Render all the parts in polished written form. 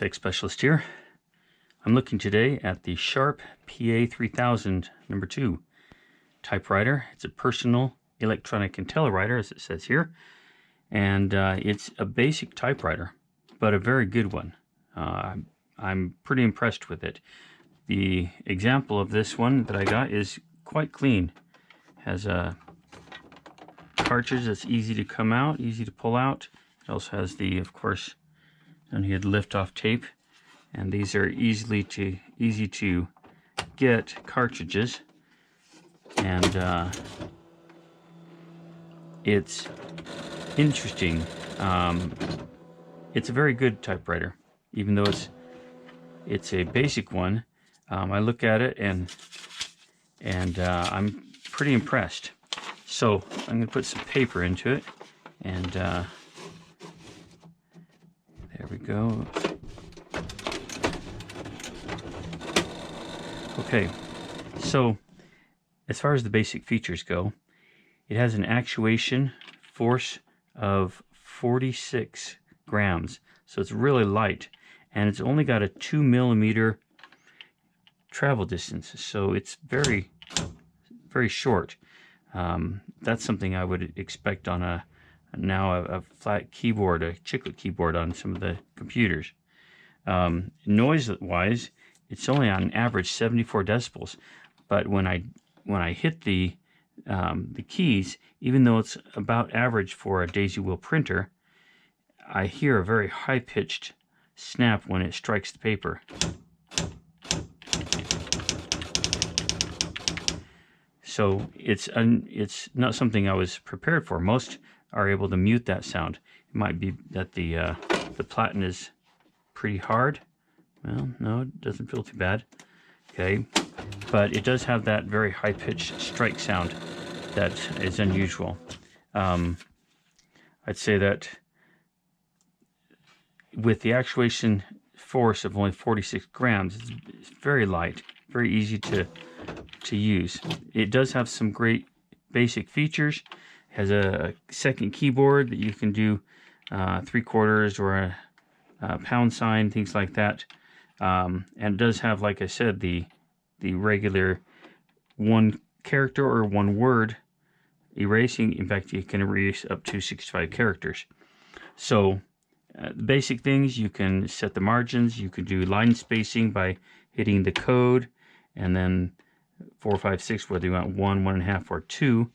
Tech Specialist here. I'm looking today at the Sharp PA3000 number 2 typewriter. It's a personal electronic IntelliWriter, as it says here, and it's a basic typewriter, but a very good one. I'm pretty impressed with it. The example of this one that I got is quite clean. Has a cartridge that's easy to come out, easy to pull out. It also has the, of course, and he had lift-off tape, and these are easy to get cartridges, and it's interesting. It's a very good typewriter, even though it's a basic one. I look at it and I'm pretty impressed. So I'm going to put some paper into it, and there we go. Okay, so as far as the basic features go, it has an actuation force of 46 grams, so it's really light, and it's only got a 2 millimeter travel distance, so it's very short. That's something I would expect on a flat keyboard, a chiclet keyboard on some of the computers. Noise-wise, it's only on average 74 decibels, but when I hit the keys, even though it's about average for a daisy wheel printer, I hear a very high-pitched snap when it strikes the paper. So it's not something I was prepared for. Most are able to mute that sound. It might be that the platen is pretty hard. Well, no, it doesn't feel too bad. Okay, but it does have that very high-pitched strike sound that is unusual. I'd say that with the actuation force of only 46 grams, it's very light, very easy to use. It does have some great basic features. It has a second keyboard that you can do 3/4 or a pound sign, things like that. And it does have, like I said, the regular one character or one word erasing. In fact, you can erase up to 65 characters. So the basic things, you can set the margins, you can do line spacing by hitting the code, and then 4, 5, 6, whether you want 1, 1.5, or 2.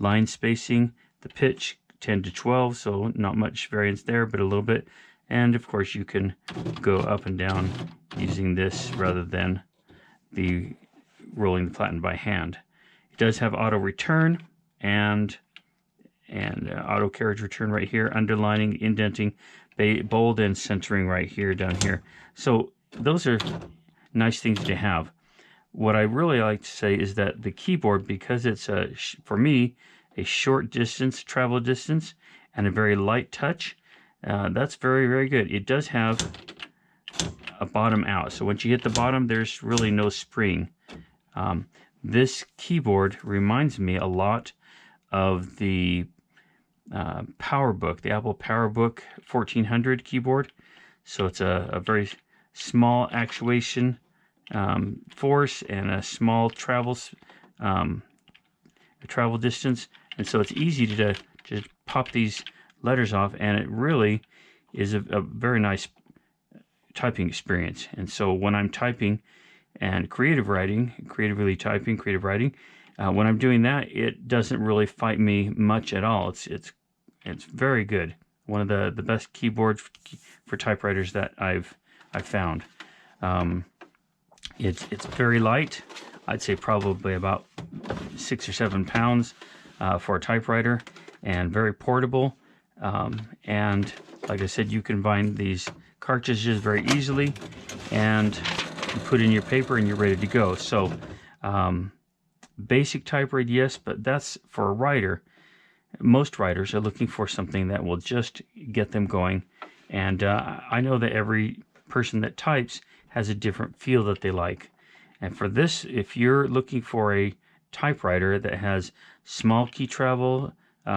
Line spacing, the pitch 10 to 12, so not much variance there, but a little bit. And of course you can go up and down using this rather than the rolling the platen by hand. It does have auto return and auto carriage return right here, underlining, indenting, bold, and centering right here, down here. So those are nice things to have. What I really like to say is that the keyboard, because it's for me a short distance travel distance and a very light touch, that's very good. It does have a bottom out, so once you hit the bottom, there's really no spring. This keyboard reminds me a lot of the PowerBook, the Apple PowerBook 1400 keyboard. So it's a very small actuation force and a small travel distance, and so it's easy to just pop these letters off, and it really is a very nice typing experience. And so when I'm typing and creatively typing, creative writing, when I'm doing that, it doesn't really fight me much at all. It's very good. One of the best keyboards for typewriters that I've found. It's very light. I'd say probably about 6 or 7 pounds for a typewriter, and very portable. And like I said, you can bind these cartridges very easily, and you put in your paper and you're ready to go. So basic typewriter, yes, but that's for a writer. Most writers are looking for something that will just get them going. And I know that every person that types has a different feel that they like. And for this, if you're looking for a typewriter that has small key travel,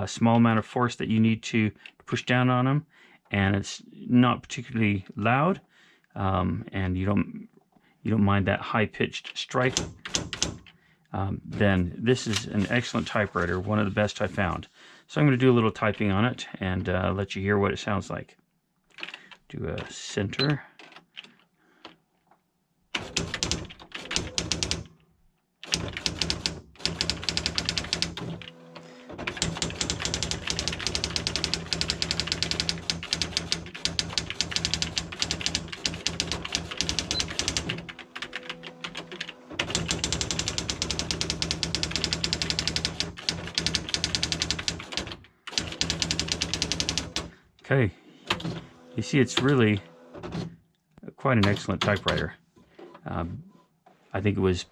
small amount of force that you need to push down on them, and it's not particularly loud, and you don't mind that high-pitched strike, then this is an excellent typewriter, one of the best I found. So I'm going to do a little typing on it and let you hear what it sounds like. Do a center. Okay, you see it's really quite an excellent typewriter. I think it was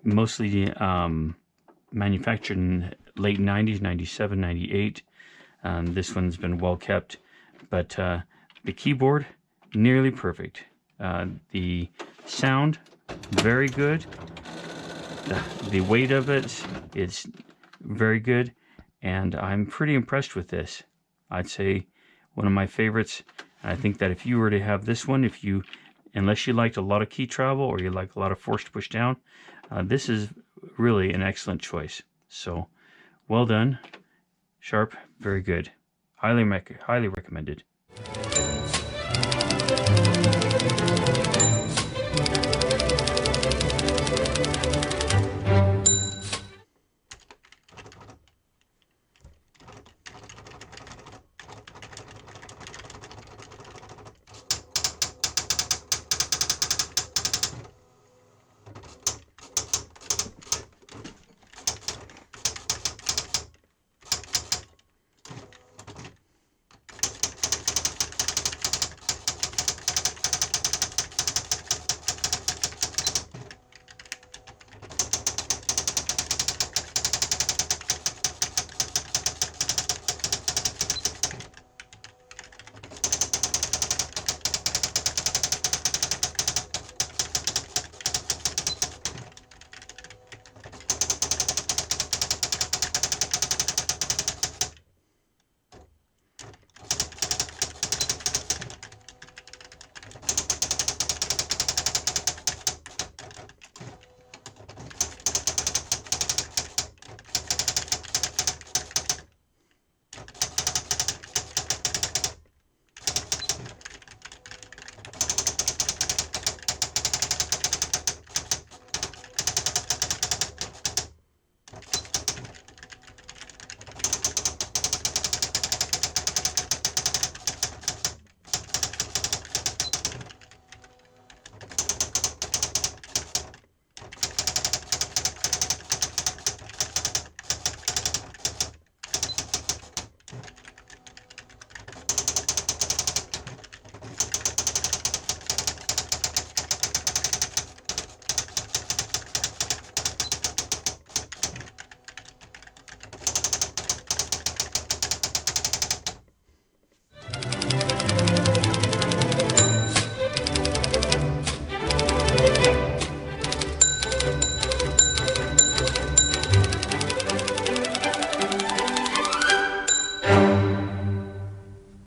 mostly manufactured in late 90s, 97, 98. This one's been well kept, but the keyboard, nearly perfect. The sound, very good. The weight of it is very good, and I'm pretty impressed with this. I'd say one of my favorites. I think that if you were to have this one, unless you liked a lot of key travel or you like a lot of force to push down, this is really an excellent choice. So, well done, sharp, very good. Highly recommended.